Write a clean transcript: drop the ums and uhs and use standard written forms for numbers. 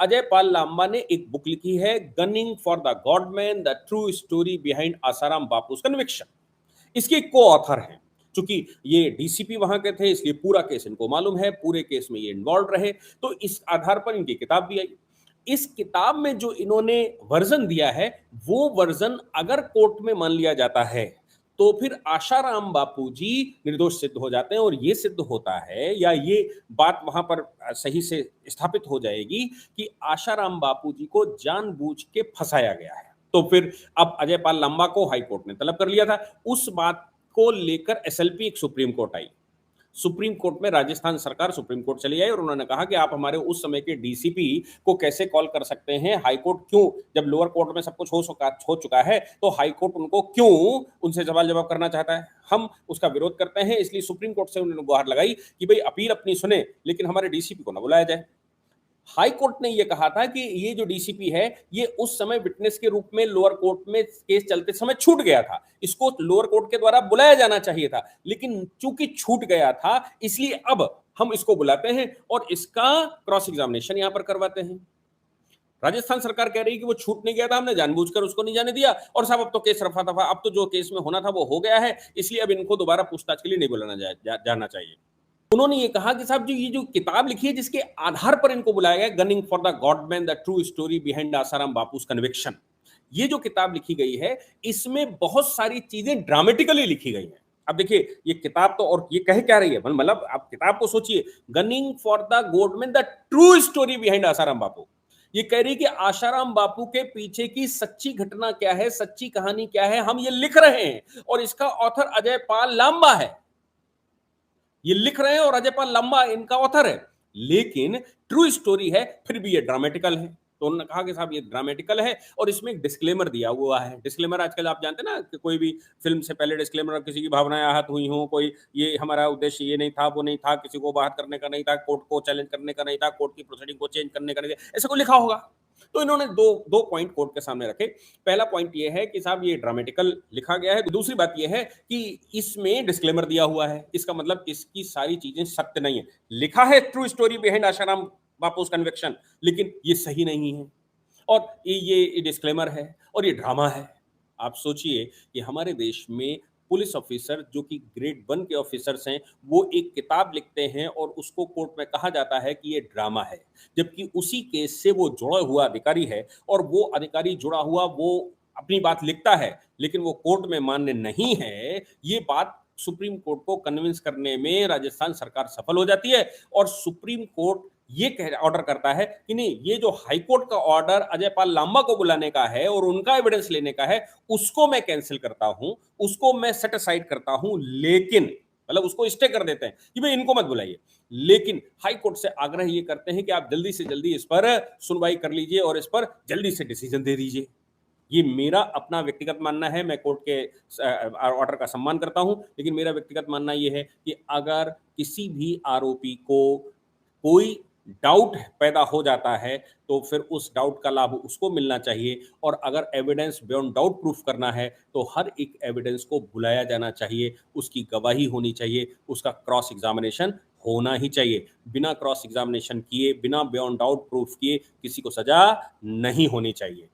अजय पाल लांबा ने एक बुक लिखी है, gunning for the godman, the true story behind Asaram Bapu's conviction. इसके को ऑथर हैं। चूंकि ये डीसीपी वहां के थे, इसलिए पूरा केस इनको मालूम है, पूरे केस में ये इन्वॉल्व रहे, तो इस आधार पर इनकी किताब भी आई। इस किताब में जो इन्होंने वर्जन दिया है, वो वर्जन अगर कोर्ट में मान लिया जाता है, तो फिर आशाराम बापूजी निर्दोष सिद्ध हो जाते हैं। और ये सिद्ध होता है, या ये बात वहां पर सही से स्थापित हो जाएगी कि आशाराम बापूजी को जानबूझ के फंसाया गया है। तो फिर अब अजय पाल लंबा को हाई कोर्ट ने तलब कर लिया था। उस बात को लेकर एसएलपी एक सुप्रीम कोर्ट आई। सुप्रीम कोर्ट में राजस्थान सरकार सुप्रीम कोर्ट चली आई और उन्होंने कहा कि आप हमारे उस समय के डीसीपी को कैसे कॉल कर सकते हैं, हाई कोर्ट क्यों, जब लोअर कोर्ट में सब कुछ हो चुका है, तो हाई कोर्ट उनको क्यों उनसे सवाल जवाब करना चाहता है। हम उसका विरोध करते हैं। इसलिए सुप्रीम कोर्ट से उन्होंने गुहार लगाई कि भाई अपील अपनी सुने, लेकिन हमारे डीसीपी को ना बुलाया जाए। हाई कोर्ट ने यह कहा था कि ये जो डीसीपी है, ये उस समय विटनेस के रूप में लोअर कोर्ट में केस चलते समय छूट गया था, इसको लोअर कोर्ट के द्वारा बुलाया जाना चाहिए था, लेकिन चूंकि छूट गया था, इसलिए अब हम इसको बुलाते हैं और इसका क्रॉस एग्जामिनेशन यहां पर करवाते हैं। राजस्थान सरकार कह रही है कि वो छूट नहीं गया था, हमने जानबूझकर उसको नहीं जाने दिया, और साहब अब तो केस रफा दफा, अब तो जो केस में होना था वो हो गया है, इसलिए अब इनको दोबारा पूछताछ के लिए नहीं बुलाना जाना चाहिए। उन्होंने ये कहा कि साहब, जो ये जो किताब लिखी है, जिसके आधार पर इनको बुलाया गया, gunning for the godman, the true story behind Asaram Bapu's conviction, ये जो किताब लिखी गई है, इसमें बहुत सारी चीजें ड्रामेटिकली लिखी गई हैं। अब देखिए, ये किताब तो, और ये कह क्या रही है, मतलब आप किताब को सोचिए, gunning for the godman, the true story behind Asaram Bapu. ये कह रही कि आशाराम बापू के पीछे की सच्ची घटना क्या है, सच्ची कहानी क्या है, हम ये लिख रहे हैं, और इसका ऑथर अजय पाल लांबा है। ये लिख रहे हैं और अजय पाल लंबा इनका ऑथर है, लेकिन ट्रू स्टोरी है, फिर भी ये ड्रामेटिकल है। तो उन्होंने कहा कि साहब ये ड्रामेटिकल है, और इसमें एक डिस्क्लेमर दिया हुआ है। डिस्क्लेमर आजकल आप जानते हैं ना कि कोई भी फिल्म से पहले डिस्क्लेमर, किसी की भावनाएं आहत हुई हों, कोई ये हमारा उद्देश्य ये नहीं था, वो नहीं था, किसी को बात करने का नहीं था, कोर्ट को चैलेंज करने का नहीं था, कोर्ट की प्रोसीडिंग को चेंज करने का नहीं था, ऐसा कोई लिखा होगा। तो इन्होंने दो दो पॉइंट कोर्ट के सामने रखे। पहला पॉइंट ये है कि साहब ये ड्रामेटिकल लिखा गया है। दूसरी बात ये है कि इसमें डिस्क्लेमर दिया हुआ है, इसका मतलब इसकी सारी चीजें सत्य नहीं है। लिखा है true story behind Asaram Bapu's conviction, लेकिन ये सही नहीं है, और ये डिस्क्लेमर है, और ये ड्रामा है। आप सोचिए कि हमारे देश में पुलिस ऑफिसर जो कि ग्रेड 1 के ऑफिसर्स हैं, वो एक किताब लिखते हैं और उसको कोर्ट में कहा जाता है कि ये ड्रामा है, जबकि उसी केस से वो जुड़ा हुआ अधिकारी है, और वो अधिकारी जुड़ा हुआ, वो अपनी बात लिखता है, लेकिन वो कोर्ट में मान्य नहीं है। ये बात सुप्रीम कोर्ट को कन्विंस करने में राजस्थान सरकार सफल हो जाती है, और सुप्रीम कोर्ट ये कह ऑर्डर करता है कि नहीं, ये जो हाई कोर्ट का ऑर्डर अजय पाल लांबा को बुलाने का है और उनका एविडेंस लेने का है, उसको मैं कैंसिल करता हूं, उसको मैं सेट असाइड करता हूं, लेकिन मतलब उसको स्टे कर देते हैं कि भाई इनको मत बुलाइए, लेकिन हाई कोर्ट से आग्रह ये करते हैं कि आप जल्दी से जल्दी इस पर सुनवाई कर लीजिए और इस पर जल्दी से डिसीजन दे दीजिए। ये मेरा अपना व्यक्तिगत मानना है, मैं कोर्ट के ऑर्डर का सम्मान करता हूं, लेकिन मेरा व्यक्तिगत मानना यह है कि अगर किसी भी आरोपी को कोई डाउट पैदा हो जाता है, तो फिर उस डाउट का लाभ उसको मिलना चाहिए, और अगर एविडेंस बियॉन्ड डाउट प्रूफ करना है, तो हर एक एविडेंस को बुलाया जाना चाहिए, उसकी गवाही होनी चाहिए, उसका क्रॉस एग्जामिनेशन होना ही चाहिए। बिना क्रॉस एग्जामिनेशन किए, बिना बियॉन्ड डाउट प्रूफ किए किसी को सजा नहीं होनी चाहिए।